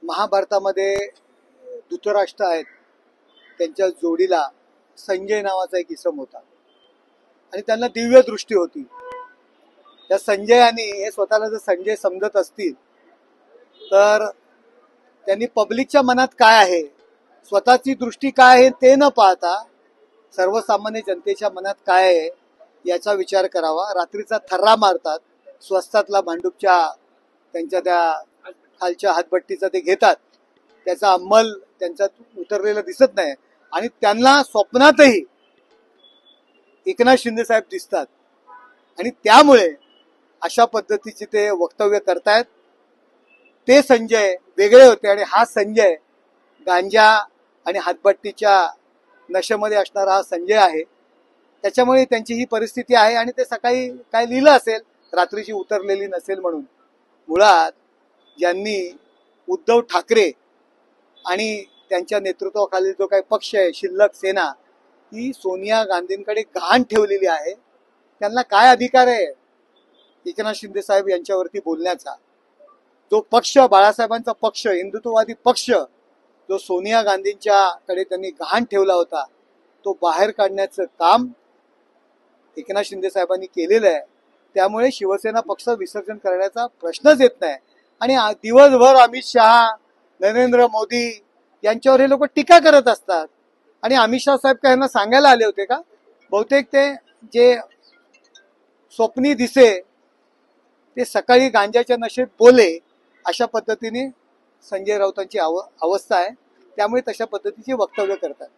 महाभारतामध्ये धृतराष्ट्र आहेत, त्यांच्या जोडीला संजय नावाचा एक इसम होता आणि त्यांना दिव्य दृष्टी होती. त्या संजयाने हे स्वतःला जर संजय समजत असतील तर त्यांनी पब्लिकच्या मनात काय आहे, स्वतःची दृष्टी काय आहे ते न पाहता सर्वसामान्य जनतेच्या मनात काय आहे याचा विचार करावा. रात्रीचा थर्रा मारतात, स्वस्तातला भांडूपच्या त्यांच्या त्या खालच्या हातभट्टीचा ते घेतात, त्याचा अंमल त्यांच्यात उतरलेला दिसत नाही आणि त्यांना स्वप्नातही एकनाथ शिंदे साहेब दिसतात आणि त्यामुळे अशा पद्धतीचे ते वक्तव्य करतायत. ते संजय वेगळे होते आणि हा संजय गांजा आणि हातभट्टीच्या नशेमध्ये असणारा हा संजय आहे. त्याच्यामुळे त्यांची ही परिस्थिती आहे आणि ते सकाळी काय लिहिलं असेल, रात्रीची उतरलेली नसेल म्हणून. मुळात ज्यांनी उद्धव ठाकरे आणि त्यांच्या नेतृत्वाखाली जो काही पक्ष आहे शिल्लक सेना, ही सोनिया गांधींकडे गहाण ठेवलेली आहे. त्यांना काय अधिकार आहे एकनाथ शिंदे साहेब यांच्यावरती बोलण्याचा? जो पक्ष, बाळासाहेबांचा पक्ष, हिंदुत्ववादी पक्ष, जो सोनिया गांधींच्याकडे त्यांनी गहाण ठेवला होता, तो बाहेर काढण्याचं काम एकनाथ शिंदे साहेबांनी केलेलं आहे. त्यामुळे शिवसेना पक्ष विसर्जन करण्याचा प्रश्नच येत नाही. आणि दिवसभर अमित शहा, नरेंद्र मोदी यांच्यावर हे लोक टीका करत असतात. आणि अमित शहा साहेब काय यांना सांगायला आले होते का? बहुतेक ते जे स्वप्नी दिसे ते सकाळी गांजाच्या नशेत बोले, अशा पद्धतीने संजय राऊतांची अवस्था आहे. त्यामुळे तशा पद्धतीची वक्तव्य करतात.